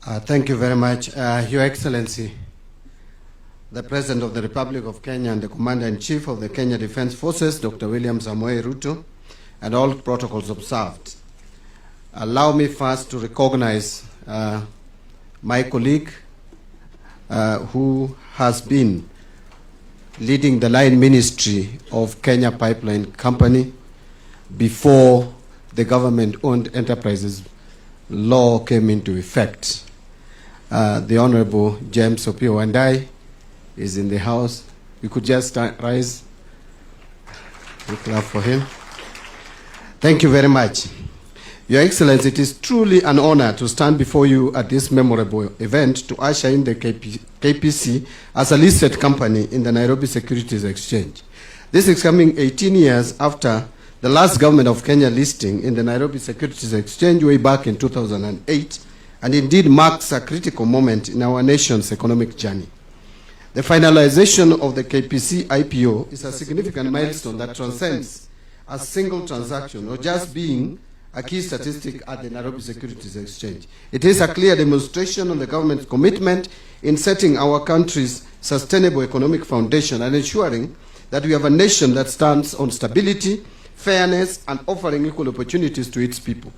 Thank you very much. Your Excellency, the President of the Republic of Kenya and the Commander-in-Chief of the Kenya Defense Forces, Dr. William Samoei Ruto, and all protocols observed. Allow me first to recognize my colleague who has been leading the line ministry of Kenya Pipeline Company before the government-owned enterprises law came into effect. The Honorable James Opio Wandai is in the house. We could just rise. We clap for him. Thank you very much. Your Excellency, it is truly an honor to stand before you at this memorable event to usher in the KPC as a listed company in the Nairobi Securities Exchange. This is coming 18 years after the last government of Kenya listing in the Nairobi Securities Exchange way back in 2008, and indeed marks a critical moment in our nation's economic journey. The finalization of the KPC IPO is a significant milestone that transcends a single transaction or just being a key statistic at the Nairobi Securities Exchange. It is a clear demonstration of the government's commitment in setting our country's sustainable economic foundation and ensuring that we have a nation that stands on stability, fairness, and offering equal opportunities to its people.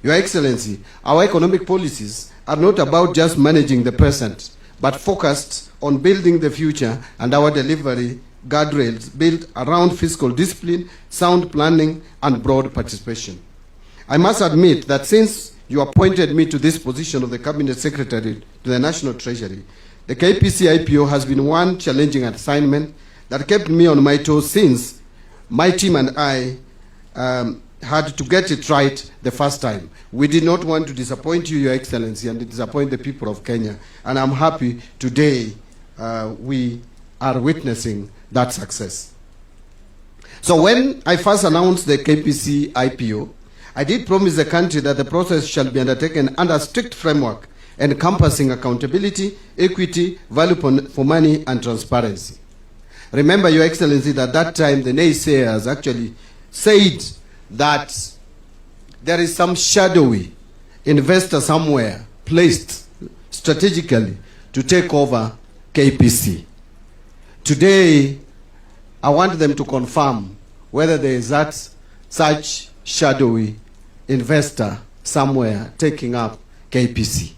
Your Excellency, our economic policies are not about just managing the present, but focused on building the future, and our delivery guardrails built around fiscal discipline, sound planning, and broad participation. I must admit that since you appointed me to this position of the Cabinet Secretary to the National Treasury, the KPC IPO has been one challenging assignment that kept me on my toes since my team and I had to get it right the first time. We did not want to disappoint you, Your Excellency, and disappoint the people of Kenya. And I'm happy today we are witnessing that success. So when I first announced the KPC IPO, I did promise the country that the process shall be undertaken under a strict framework encompassing accountability, equity, value for money, and transparency. Remember, Your Excellency, that at that time the naysayers actually said that there is some shadowy investor somewhere placed strategically to take over KPC. Today, I want them to confirm whether there is such shadowy investor somewhere taking up KPC.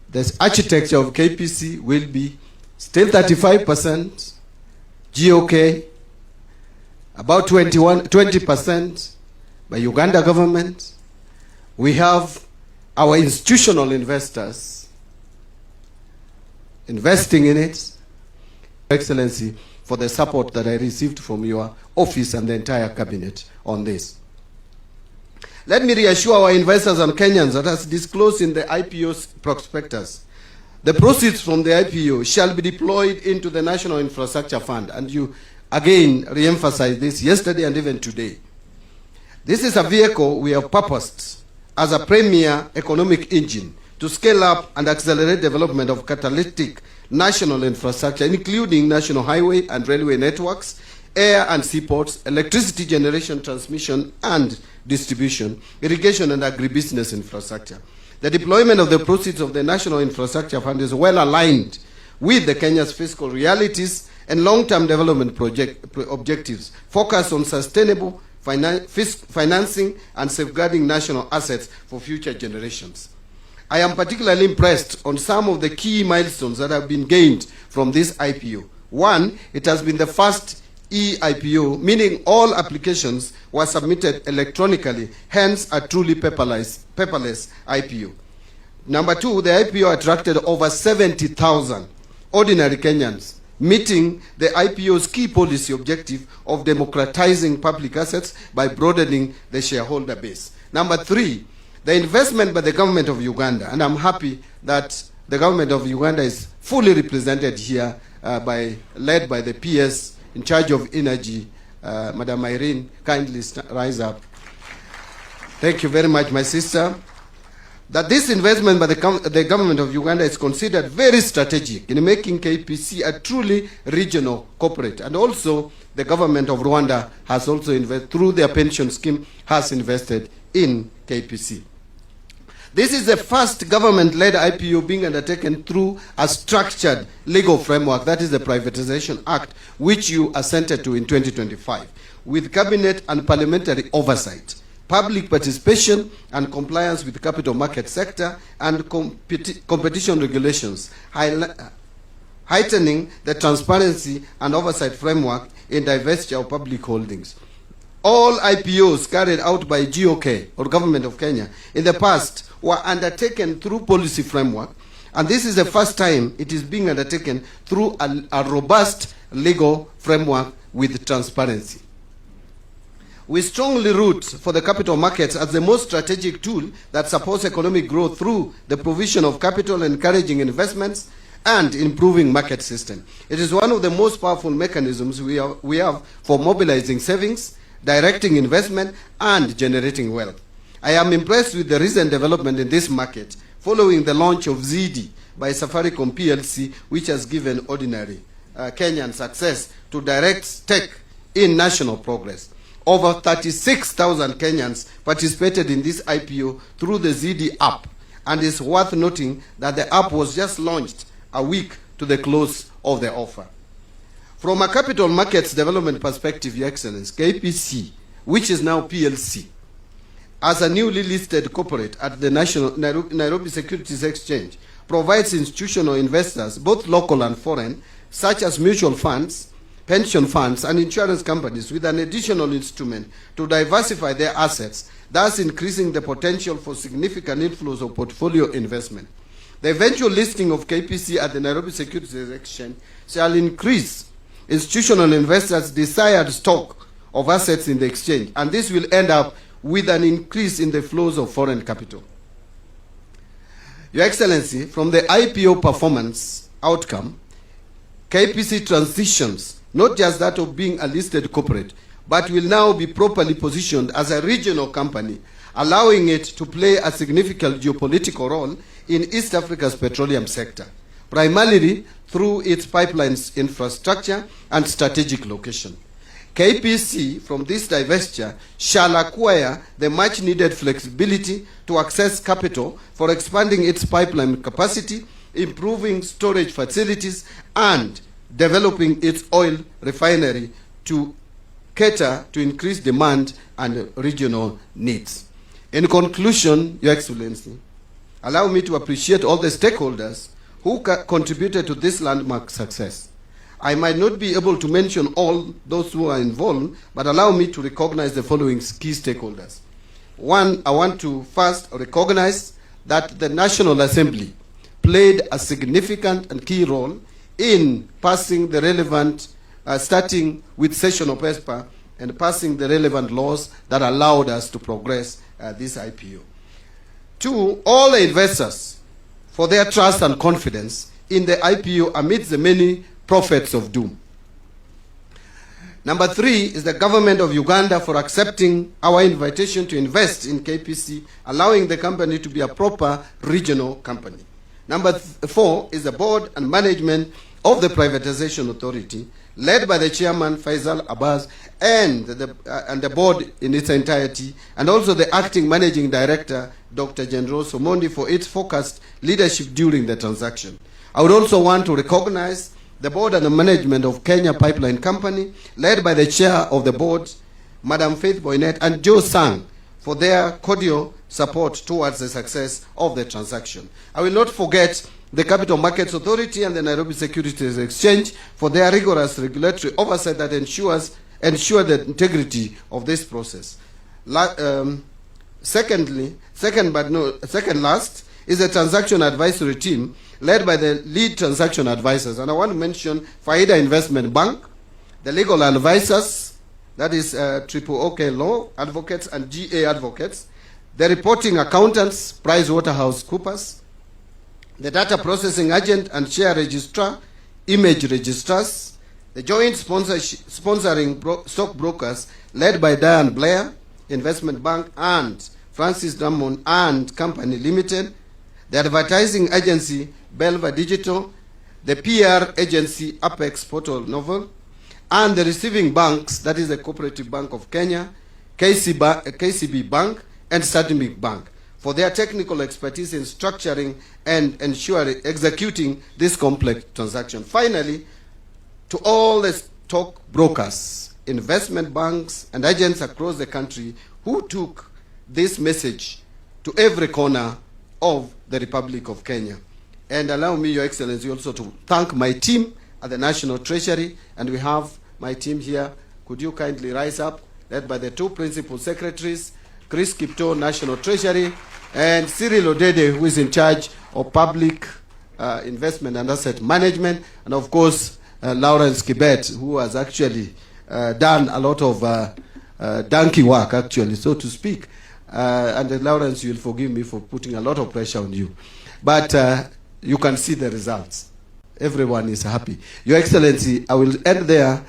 The architecture of KPC will be still 35% GOK, about 20% by Uganda government. We have our institutional investors investing in it. Excellency, for the support that I received from your office and the entire cabinet on this. Let me reassure our investors and Kenyans that as disclosed in the IPO's prospectus, the proceeds from the IPO shall be deployed into the National Infrastructure Fund, and you again re-emphasized this yesterday and even today. This is a vehicle we have purposed as a premier economic engine to scale up and accelerate development of catalytic national infrastructure, including national highway and railway networks, air and seaports, electricity generation, transmission and distribution, irrigation and agribusiness infrastructure. The deployment of the proceeds of the National Infrastructure Fund is well aligned with the Kenya's fiscal realities and long-term development objectives, focused on sustainable financing and safeguarding national assets for future generations. I am particularly impressed on some of the key milestones that have been gained from this IPO. One, it has been the first e-IPO, meaning all applications were submitted electronically, hence a truly paperless IPO. Number two, the IPO attracted over 70,000 ordinary Kenyans, meeting the IPO's key policy objective of democratizing public assets by broadening the shareholder base. Number three, the investment by the government of Uganda, and I'm happy that the government of Uganda is fully represented here, led by the PS in charge of energy, Madam Irene. Kindly rise up. Thank you very much, my sister. That this investment by the government of Uganda is considered very strategic in making KPC a truly regional corporate, and also the government of Rwanda has also invested through their pension scheme, has invested in KPC. This is the first government-led IPO being undertaken through a structured legal framework, that is the Privatization Act, which you assented to in 2025, with cabinet and parliamentary oversight, public participation and compliance with the capital market sector, and competition regulations, heightening the transparency and oversight framework in divestiture of public holdings. All IPOs carried out by GOK, or Government of Kenya, in the past were undertaken through policy framework, and this is the first time it is being undertaken through a robust legal framework with transparency. We strongly root for the capital markets as the most strategic tool that supports economic growth through the provision of capital, encouraging investments, and improving market system. It is one of the most powerful mechanisms we have for mobilizing savings, directing investment, and generating wealth. I am impressed with the recent development in this market following the launch of ZD by Safaricom PLC, which has given ordinary Kenyan success to direct tech in national progress. Over 36,000 Kenyans participated in this IPO through the ZD app, and it's worth noting that the app was just launched a week to the close of the offer. From a capital markets development perspective, Your Excellency, KPC, which is now PLC, as a newly listed corporate at the Nairobi Securities Exchange, provides institutional investors, both local and foreign, such as mutual funds, pension funds, and insurance companies, with an additional instrument to diversify their assets, thus increasing the potential for significant inflows of portfolio investment. The eventual listing of KPC at the Nairobi Securities Exchange shall increase institutional investors' desired stock of assets in the exchange, and this will end up with an increase in the flows of foreign capital. Your Excellency, from the IPO performance outcome, KPC transitions not just that of being a listed corporate, but will now be properly positioned as a regional company, allowing it to play a significant geopolitical role in East Africa's petroleum sector, primarily through its pipelines infrastructure and strategic location. KPC, from this divestiture, shall acquire the much-needed flexibility to access capital for expanding its pipeline capacity, improving storage facilities, and developing its oil refinery to cater to increased demand and regional needs. In conclusion, Your Excellency, allow me to appreciate all the stakeholders who contributed to this landmark success. I might not be able to mention all those who are involved, but allow me to recognize the following key stakeholders. One, I want to first recognize that the National Assembly played a significant and key role in passing the relevant, starting with session of PESPA and passing the relevant laws that allowed us to progress this IPO. Two, all the investors for their trust and confidence in the IPO amidst the many prophets of doom. Number three is the government of Uganda for accepting our invitation to invest in KPC, allowing the company to be a proper regional company. Number four is the board and management of the Privatization Authority, led by the chairman, Faisal Abbas, and the board in its entirety, and also the acting managing director, Dr. Nyoro, for its focused leadership during the transaction. I would also want to recognize the board and the management of Kenya Pipeline Company, led by the chair of the board, Madam Faith Boynet, and Joe Sang, for their cordial support towards the success of the transaction. I will not forget the Capital Markets Authority and the Nairobi Securities Exchange for their rigorous regulatory oversight that ensure the integrity of this process. Second last is the transaction advisory team led by the lead transaction advisors. And I want to mention Faida Investment Bank, the legal advisors, that is Triple OK Law Advocates and GA Advocates, the reporting accountants, PricewaterhouseCoopers, the data processing agent and share registrar, image registrars, the joint sponsoring stockbrokers led by Diane Blair Investment Bank and Francis Drummond and Company Limited, the advertising agency Belva Digital, the PR agency Apex Portal Novel, and the receiving banks, that is the Cooperative Bank of Kenya, KCB Bank, and Stanbic Bank, for their technical expertise in structuring and executing this complex transaction. Finally, to all the stock brokers, investment banks, and agents across the country who took this message to every corner of the Republic of Kenya. And allow me, Your Excellency, also to thank my team at the National Treasury, and we have my team here. Could you kindly rise up, led by the two principal secretaries, Chris Kipto, National Treasury, and Cyril Odede, who is in charge of public investment and asset management, and of course, Lawrence Kibet, who has actually done a lot of donkey work, actually, so to speak. And Lawrence, you'll forgive me for putting a lot of pressure on you. But you can see the results. Everyone is happy. Your Excellency, I will end there.